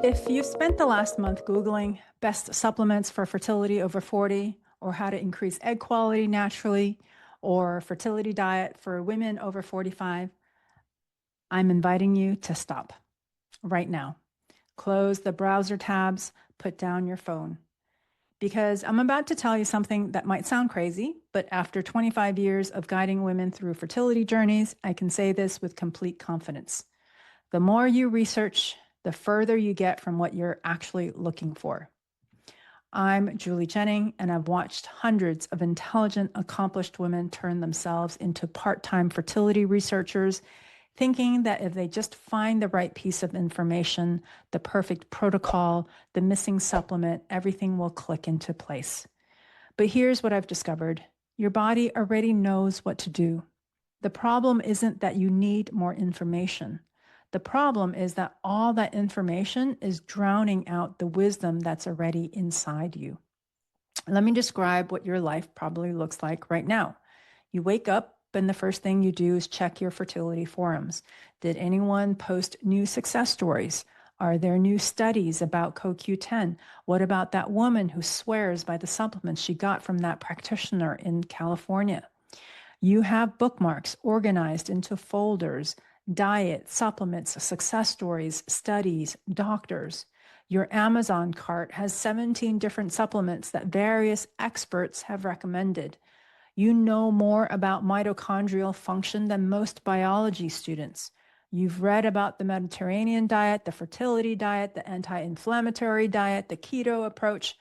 If you've spent the last month Googling best supplements for fertility over 40, or how to increase egg quality naturally, or fertility diet for women over 45, I'm inviting you to stop right now. Close the browser tabs, put down your phone. Because I'm about to tell you something that might sound crazy, but after 25 years of guiding women through fertility journeys, I can say this with complete confidence. The more you research, the further you get from what you're actually looking for. I'm Julie Jennings, and I've watched hundreds of intelligent, accomplished women turn themselves into part-time fertility researchers, thinking that if they just find the right piece of information, the perfect protocol, the missing supplement, everything will click into place. But here's what I've discovered. Your body already knows what to do. The problem isn't that you need more information. The problem is that all that information is drowning out the wisdom that's already inside you. Let me describe what your life probably looks like right now. You wake up, and the first thing you do is check your fertility forums. Did anyone post new success stories? Are there new studies about CoQ10? What about that woman who swears by the supplements she got from that practitioner in California? You have bookmarks organized into folders, diet, supplements, success stories, studies, doctors. Your Amazon cart has 17 different supplements that various experts have recommended. You know more about mitochondrial function than most biology students. You've read about the Mediterranean diet, the fertility diet, the anti-inflammatory diet, the keto approach.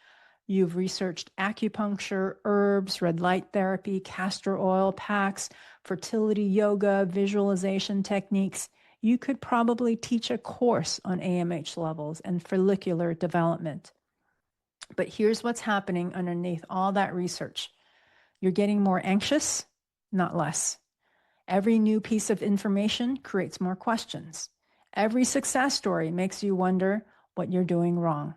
You've researched acupuncture, herbs, red light therapy, castor oil packs, fertility yoga, visualization techniques. You could probably teach a course on AMH levels and follicular development. But here's what's happening underneath all that research. You're getting more anxious, not less. Every new piece of information creates more questions. Every success story makes you wonder what you're doing wrong.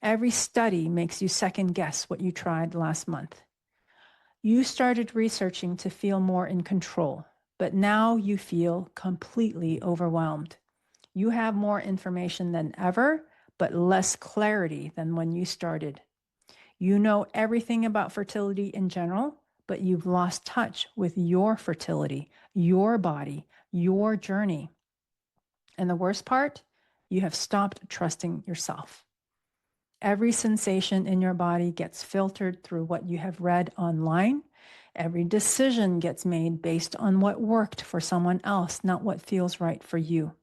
Every study makes you second guess what you tried last month. You started researching to feel more in control, but now you feel completely overwhelmed. You have more information than ever, but less clarity than when you started. You know everything about fertility in general, but you've lost touch with your fertility, your body, your journey. And the worst part, you have stopped trusting yourself. Every sensation in your body gets filtered through what you have read online. Every decision gets made based on what worked for someone else, not what feels right for you.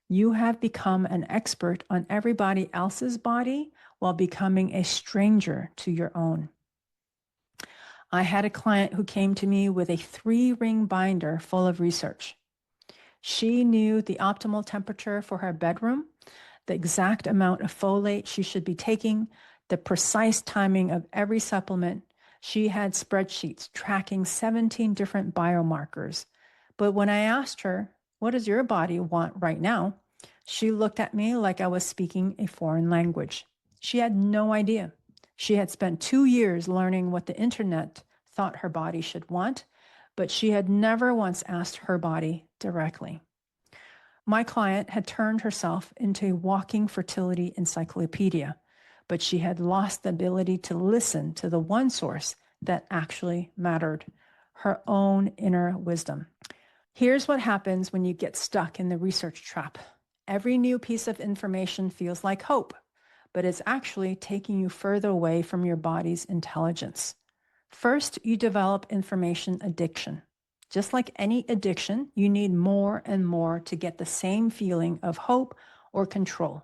You have become an expert on everybody else's body while becoming a stranger to your own. I had a client who came to me with a 3-ring binder full of research. She knew the optimal temperature for her bedroom, the exact amount of folate she should be taking, the precise timing of every supplement. She had spreadsheets tracking 17 different biomarkers. But when I asked her, what does your body want right now? She looked at me like I was speaking a foreign language. She had no idea. She had spent 2 years learning what the internet thought her body should want, but she had never once asked her body directly. My client had turned herself into a walking fertility encyclopedia, but she had lost the ability to listen to the one source that actually mattered, her own inner wisdom. Here's what happens when you get stuck in the research trap. Every new piece of information feels like hope, but it's actually taking you further away from your body's intelligence. First, you develop information addiction. Just like any addiction, you need more and more to get the same feeling of hope or control.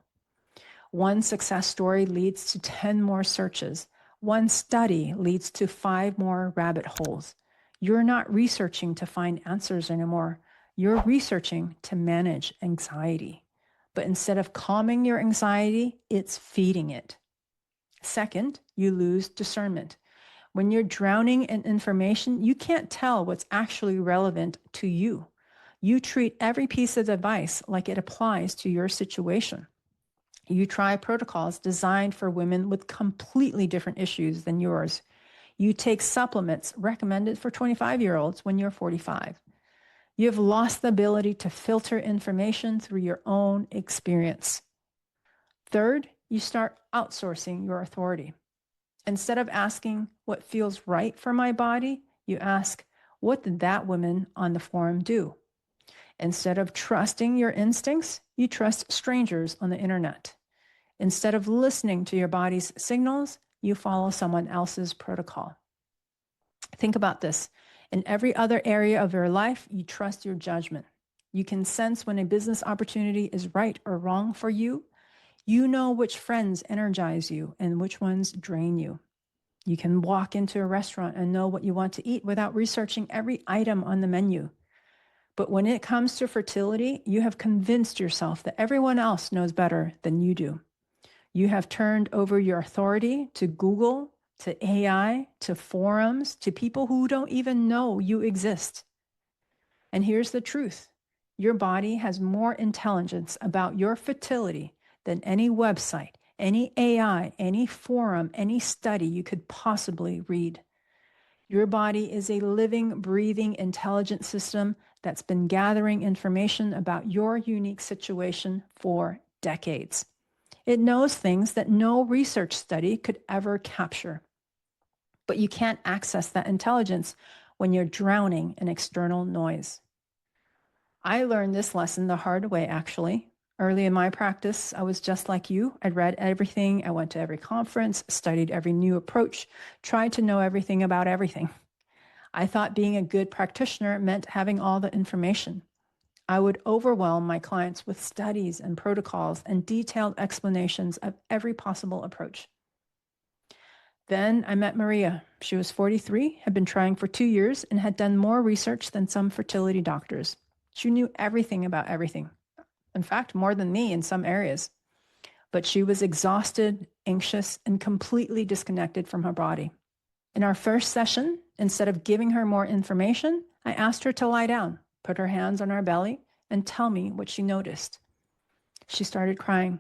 One success story leads to 10 more searches. One study leads to 5 more rabbit holes. You're not researching to find answers anymore. You're researching to manage anxiety. But instead of calming your anxiety, it's feeding it. Second, you lose discernment. When you're drowning in information, you can't tell what's actually relevant to you. You treat every piece of advice like it applies to your situation. You try protocols designed for women with completely different issues than yours. You take supplements recommended for 25-year-olds when you're 45. You have lost the ability to filter information through your own experience. Third, you start outsourcing your authority. Instead of asking what feels right for my body, you ask, what did that woman on the forum do? Instead of trusting your instincts, you trust strangers on the internet. Instead of listening to your body's signals, you follow someone else's protocol. Think about this. In every other area of your life, you trust your judgment. You can sense when a business opportunity is right or wrong for you. You know which friends energize you and which ones drain you. You can walk into a restaurant and know what you want to eat without researching every item on the menu. But when it comes to fertility, you have convinced yourself that everyone else knows better than you do. You have turned over your authority to Google, to AI, to forums, to people who don't even know you exist. And here's the truth. Your body has more intelligence about your fertility than any website, any AI, any forum, any study you could possibly read. Your body is a living, breathing, intelligent system that's been gathering information about your unique situation for decades. It knows things that no research study could ever capture. But you can't access that intelligence when you're drowning in external noise. I learned this lesson the hard way, actually. Early in my practice, I was just like you. I'd read everything. I went to every conference, studied every new approach, tried to know everything about everything. I thought being a good practitioner meant having all the information. I would overwhelm my clients with studies and protocols and detailed explanations of every possible approach. Then I met Maria. She was 43, had been trying for 2 years, and had done more research than some fertility doctors. She knew everything about everything. In fact, more than me in some areas. But she was exhausted, anxious, and completely disconnected from her body. In our first session, instead of giving her more information, I asked her to lie down, put her hands on her belly, and tell me what she noticed. She started crying.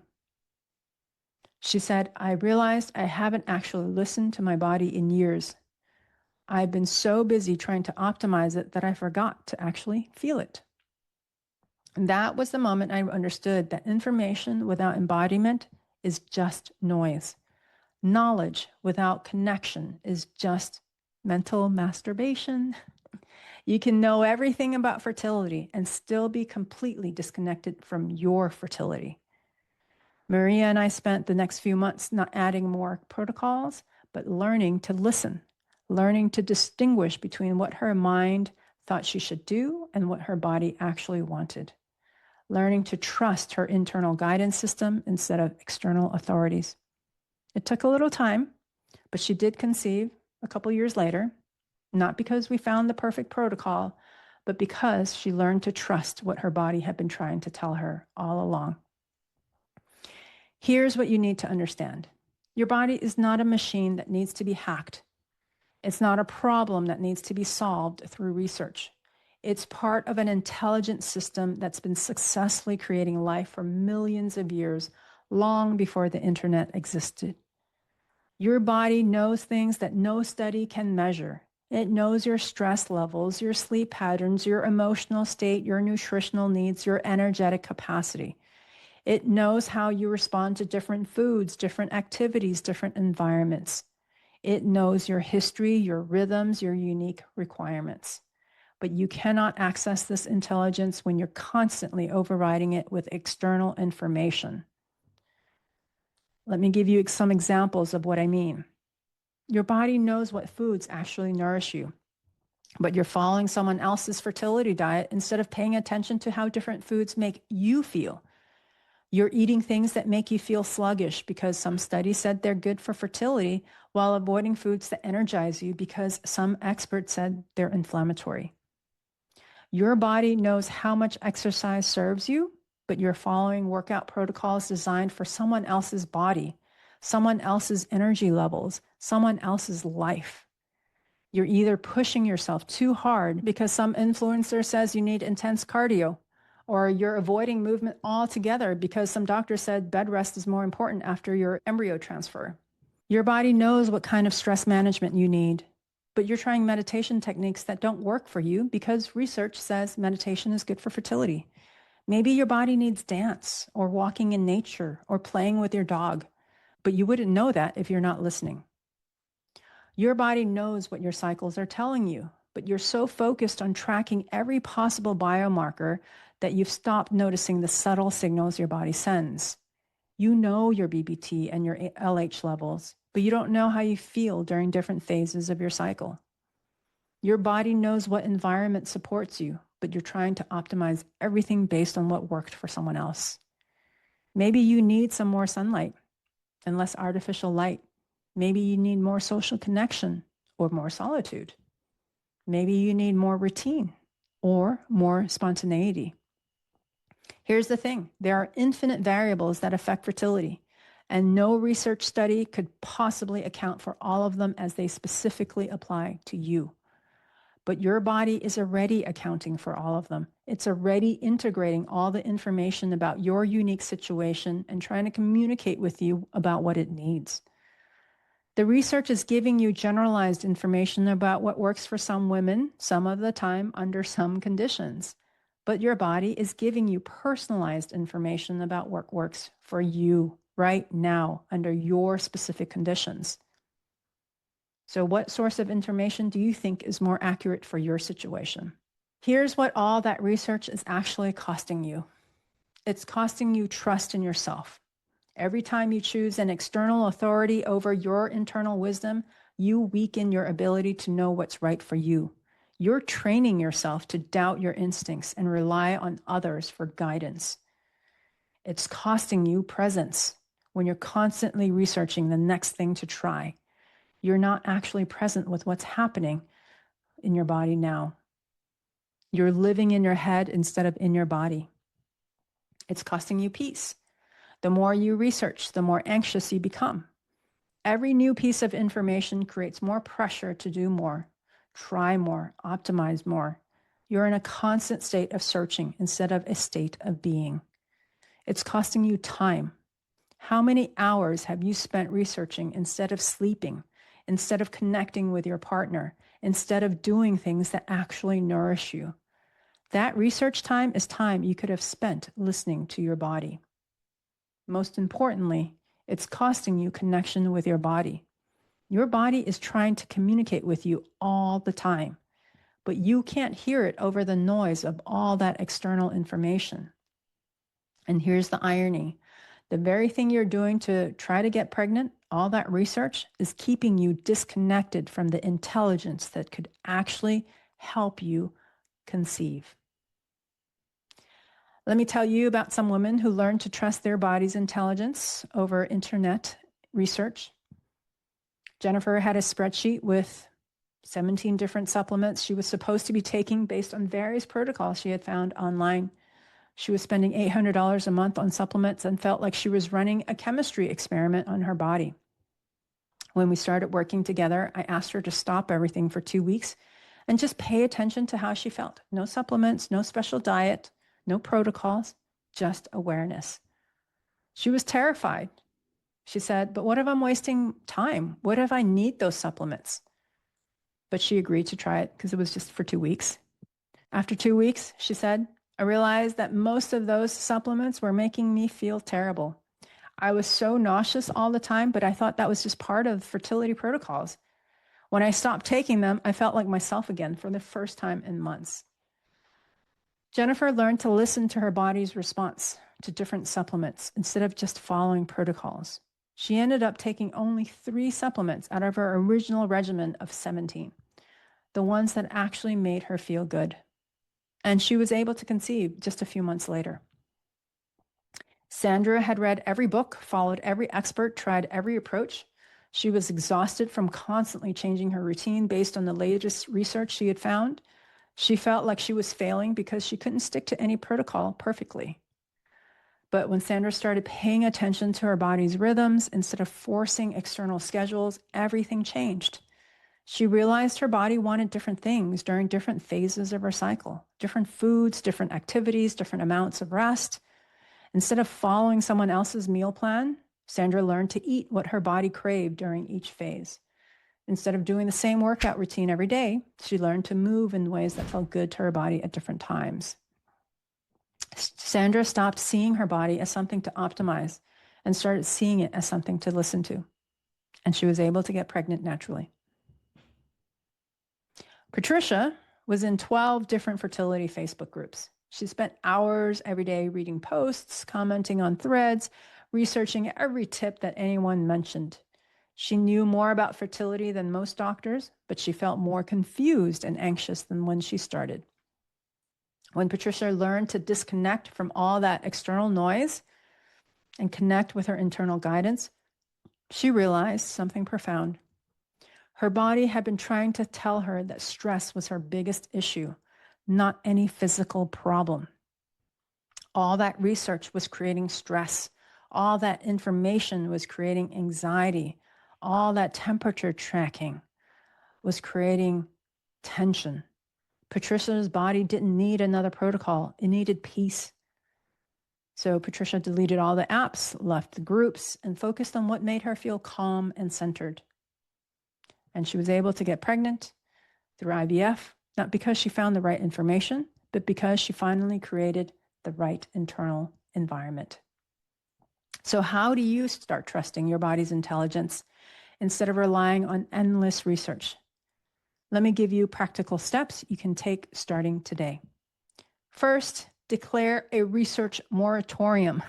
She said, I realized I haven't actually listened to my body in years. I've been so busy trying to optimize it that I forgot to actually feel it. And that was the moment I understood that information without embodiment is just noise. Knowledge without connection is just mental masturbation. You can know everything about fertility and still be completely disconnected from your fertility. Maria and I spent the next few months not adding more protocols, but learning to listen, learning to distinguish between what her mind thought she should do and what her body actually wanted, learning to trust her internal guidance system instead of external authorities. It took a little time, but she did conceive a couple years later, not because we found the perfect protocol, but because she learned to trust what her body had been trying to tell her all along. Here's what you need to understand. Your body is not a machine that needs to be hacked. It's not a problem that needs to be solved through research. It's part of an intelligent system that's been successfully creating life for millions of years, long before the internet existed. Your body knows things that no study can measure. It knows your stress levels, your sleep patterns, your emotional state, your nutritional needs, your energetic capacity. It knows how you respond to different foods, different activities, different environments. It knows your history, your rhythms, your unique requirements. But you cannot access this intelligence when you're constantly overriding it with external information. Let me give you some examples of what I mean. Your body knows what foods actually nourish you, but you're following someone else's fertility diet instead of paying attention to how different foods make you feel. You're eating things that make you feel sluggish because some studies said they're good for fertility, while avoiding foods that energize you because some experts said they're inflammatory. Your body knows how much exercise serves you, but you're following workout protocols designed for someone else's body, someone else's energy levels, someone else's life. You're either pushing yourself too hard because some influencer says you need intense cardio, or you're avoiding movement altogether because some doctor said bed rest is more important after your embryo transfer. Your body knows what kind of stress management you need, but you're trying meditation techniques that don't work for you because research says meditation is good for fertility. Maybe your body needs dance or walking in nature or playing with your dog, but you wouldn't know that if you're not listening. Your body knows what your cycles are telling you, but you're so focused on tracking every possible biomarker that you've stopped noticing the subtle signals your body sends. You know your BBT and your LH levels, but you don't know how you feel during different phases of your cycle. Your body knows what environment supports you, but you're trying to optimize everything based on what worked for someone else. Maybe you need some more sunlight and less artificial light. Maybe you need more social connection or more solitude. Maybe you need more routine or more spontaneity. Here's the thing, there are infinite variables that affect fertility, and no research study could possibly account for all of them as they specifically apply to you. But your body is already accounting for all of them. It's already integrating all the information about your unique situation and trying to communicate with you about what it needs. The research is giving you generalized information about what works for some women, some of the time under some conditions. But your body is giving you personalized information about what works for you right now under your specific conditions. So what source of information do you think is more accurate for your situation? Here's what all that research is actually costing you. It's costing you trust in yourself. Every time you choose an external authority over your internal wisdom, you weaken your ability to know what's right for you. You're training yourself to doubt your instincts and rely on others for guidance. It's costing you presence when you're constantly researching the next thing to try. You're not actually present with what's happening in your body now. You're living in your head instead of in your body. It's costing you peace. The more you research, the more anxious you become. Every new piece of information creates more pressure to do more, try more, optimize more. You're in a constant state of searching instead of a state of being. It's costing you time. How many hours have you spent researching instead of sleeping, instead of connecting with your partner, instead of doing things that actually nourish you? That research time is time you could have spent listening to your body. Most importantly, it's costing you connection with your body. Your body is trying to communicate with you all the time, but you can't hear it over the noise of all that external information. And here's the irony. The very thing you're doing to try to get pregnant, all that research, is keeping you disconnected from the intelligence that could actually help you conceive. Let me tell you about some women who learned to trust their body's intelligence over internet research. Jennifer had a spreadsheet with 17 different supplements she was supposed to be taking based on various protocols she had found online. She was spending $800 a month on supplements and felt like she was running a chemistry experiment on her body. When we started working together, I asked her to stop everything for 2 weeks and just pay attention to how she felt. No supplements, no special diet, no protocols, just awareness. She was terrified. She said, but what if I'm wasting time? What if I need those supplements? But she agreed to try it because it was just for 2 weeks. After 2 weeks, she said, I realized that most of those supplements were making me feel terrible. I was so nauseous all the time, but I thought that was just part of fertility protocols. When I stopped taking them, I felt like myself again for the first time in months. Jennifer learned to listen to her body's response to different supplements instead of just following protocols. She ended up taking only 3 supplements out of her original regimen of 17, the ones that actually made her feel good. And she was able to conceive just a few months later. Sandra had read every book, followed every expert, tried every approach. She was exhausted from constantly changing her routine based on the latest research she had found. She felt like she was failing because she couldn't stick to any protocol perfectly. But when Sandra started paying attention to her body's rhythms instead of forcing external schedules, everything changed. She realized her body wanted different things during different phases of her cycle, different foods, different activities, different amounts of rest. Instead of following someone else's meal plan, Sandra learned to eat what her body craved during each phase. Instead of doing the same workout routine every day, she learned to move in ways that felt good to her body at different times. Sandra stopped seeing her body as something to optimize and started seeing it as something to listen to. And she was able to get pregnant naturally. Patricia was in 12 different fertility Facebook groups. She spent hours every day reading posts, commenting on threads, researching every tip that anyone mentioned. She knew more about fertility than most doctors, but she felt more confused and anxious than when she started. When Patricia learned to disconnect from all that external noise and connect with her internal guidance, she realized something profound. Her body had been trying to tell her that stress was her biggest issue, not any physical problem. All that research was creating stress. All that information was creating anxiety. All that temperature tracking was creating tension. Patricia's body didn't need another protocol. It needed peace. So Patricia deleted all the apps, left the groups, and focused on what made her feel calm and centered. And she was able to get pregnant through IVF, not because she found the right information, but because she finally created the right internal environment. So how do you start trusting your body's intelligence instead of relying on endless research? Let me give you practical steps you can take starting today. First, declare a research moratorium.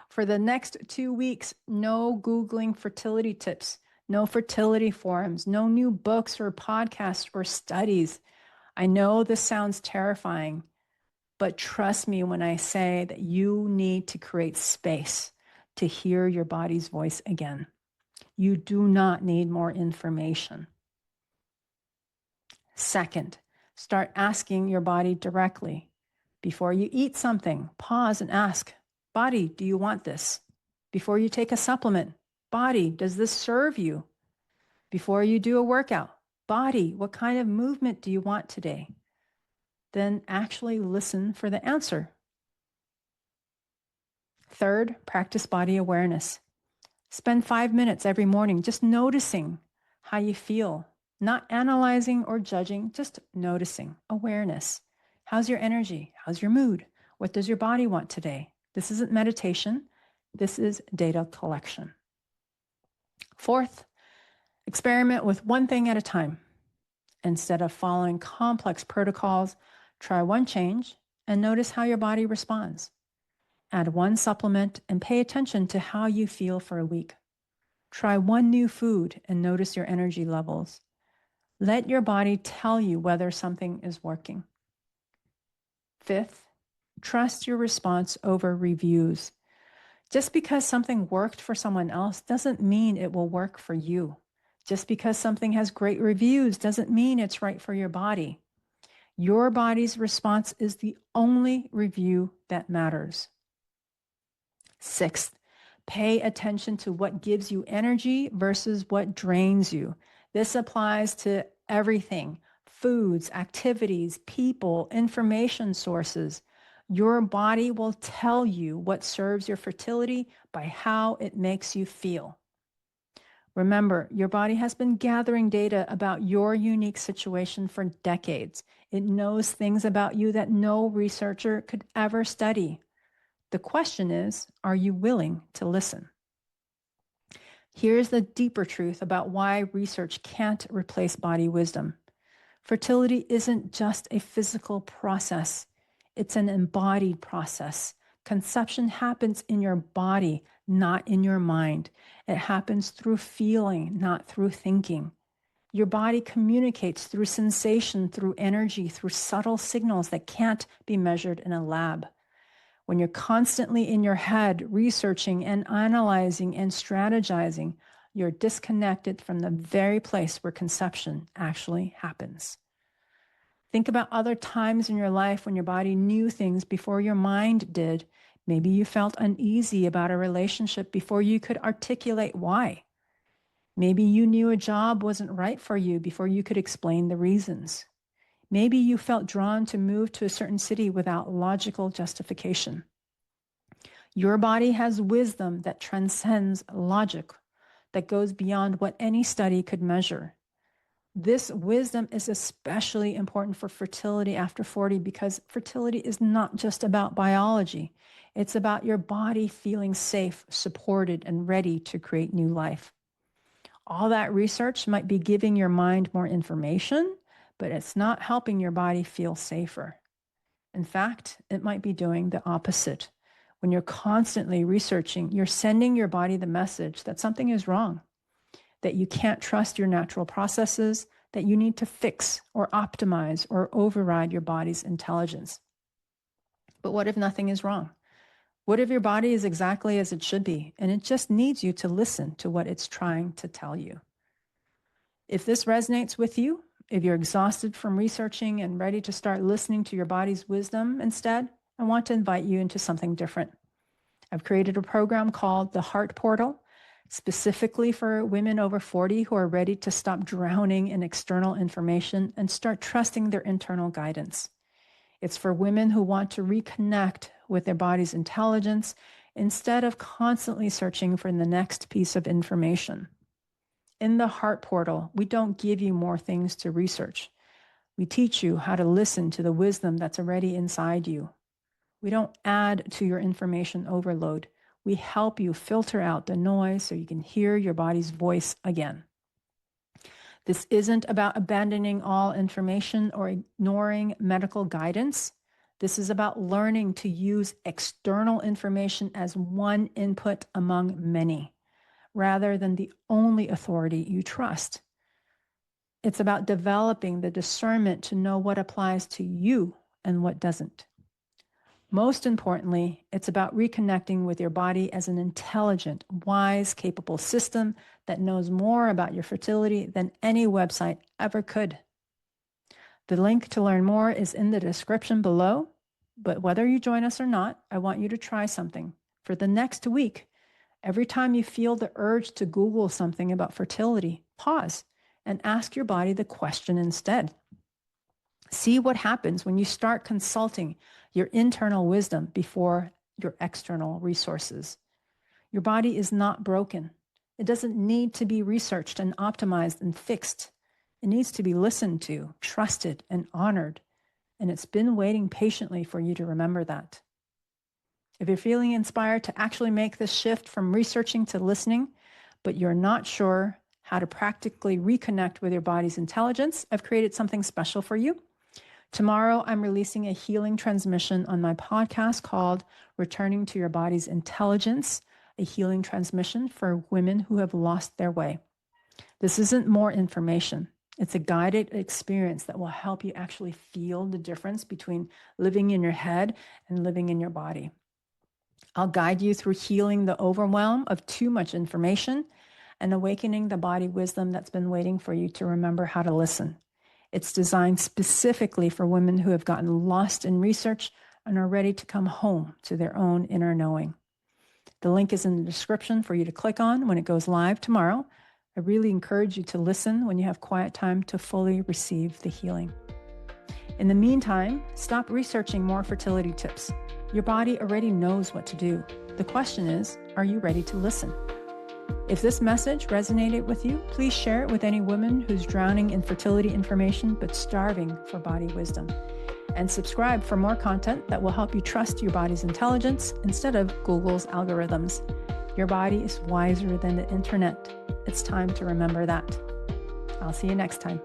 For the next 2 weeks, no Googling fertility tips, no fertility forums, no new books or podcasts or studies. I know this sounds terrifying, but trust me when I say that you need to create space to hear your body's voice again. You do not need more information. Second, start asking your body directly. Before you eat something, pause and ask, body, do you want this? Before you take a supplement, body, does this serve you? Before you do a workout, body, what kind of movement do you want today? Then actually listen for the answer. Third, practice body awareness. Spend 5 minutes every morning just noticing how you feel, not analyzing or judging, just noticing, awareness. How's your energy? How's your mood? What does your body want today? This isn't meditation. This is data collection. Fourth, experiment with one thing at a time. Instead of following complex protocols, try one change and notice how your body responds. Add one supplement and pay attention to how you feel for a week. Try one new food and notice your energy levels. Let your body tell you whether something is working. Fifth, trust your response over reviews. Just because something worked for someone else doesn't mean it will work for you. Just because something has great reviews doesn't mean it's right for your body. Your body's response is the only review that matters. Sixth, pay attention to what gives you energy versus what drains you. This applies to everything: foods, activities, people, information sources. Your body will tell you what serves your fertility by how it makes you feel. Remember, your body has been gathering data about your unique situation for decades. It knows things about you that no researcher could ever study. The question is, are you willing to listen? Here's the deeper truth about why research can't replace body wisdom. Fertility isn't just a physical process. It's an embodied process. Conception happens in your body, not in your mind. It happens through feeling, not through thinking. Your body communicates through sensation, through energy, through subtle signals that can't be measured in a lab. When you're constantly in your head researching and analyzing and strategizing, you're disconnected from the very place where conception actually happens. Think about other times in your life when your body knew things before your mind did. Maybe you felt uneasy about a relationship before you could articulate why. Maybe you knew a job wasn't right for you before you could explain the reasons. Maybe you felt drawn to move to a certain city without logical justification. Your body has wisdom that transcends logic, that goes beyond what any study could measure. This wisdom is especially important for fertility after 40 because fertility is not just about biology. It's about your body feeling safe, supported, and ready to create new life. All that research might be giving your mind more information, but it's not helping your body feel safer. In fact, it might be doing the opposite. When you're constantly researching, you're sending your body the message that something is wrong, that you can't trust your natural processes, that you need to fix or optimize or override your body's intelligence. But what if nothing is wrong? What if your body is exactly as it should be, and it just needs you to listen to what it's trying to tell you? If this resonates with you, if you're exhausted from researching and ready to start listening to your body's wisdom instead, I want to invite you into something different. I've created a program called the Heart Portal, specifically for women over 40 who are ready to stop drowning in external information and start trusting their internal guidance. It's for women who want to reconnect with their body's intelligence instead of constantly searching for the next piece of information. In the Heart Portal, we don't give you more things to research. We teach you how to listen to the wisdom that's already inside you. We don't add to your information overload. We help you filter out the noise so you can hear your body's voice again. This isn't about abandoning all information or ignoring medical guidance. This is about learning to use external information as one input among many, rather than the only authority you trust. It's about developing the discernment to know what applies to you and what doesn't. Most importantly, it's about reconnecting with your body as an intelligent, wise, capable system that knows more about your fertility than any website ever could. The link to learn more is in the description below, but whether you join us or not, I want you to try something. For the next week, every time you feel the urge to Google something about fertility, pause and ask your body the question instead. See what happens when you start consulting your internal wisdom before your external resources. Your body is not broken. It doesn't need to be researched and optimized and fixed. It needs to be listened to, trusted, and honored. And it's been waiting patiently for you to remember that. If you're feeling inspired to actually make this shift from researching to listening, but you're not sure how to practically reconnect with your body's intelligence, I've created something special for you. Tomorrow, I'm releasing a healing transmission on my podcast called Returning to Your Body's Intelligence, a healing transmission for women who have lost their way. This isn't more information. It's a guided experience that will help you actually feel the difference between living in your head and living in your body. I'll guide you through healing the overwhelm of too much information and awakening the body wisdom that's been waiting for you to remember how to listen. It's designed specifically for women who have gotten lost in research and are ready to come home to their own inner knowing. The link is in the description for you to click on when it goes live tomorrow. I really encourage you to listen when you have quiet time to fully receive the healing. In the meantime, stop researching more fertility tips. Your body already knows what to do. The question is, are you ready to listen? If this message resonated with you, please share it with any woman who's drowning in fertility information but starving for body wisdom. And subscribe for more content that will help you trust your body's intelligence instead of Google's algorithms. Your body is wiser than the internet. It's time to remember that. I'll see you next time.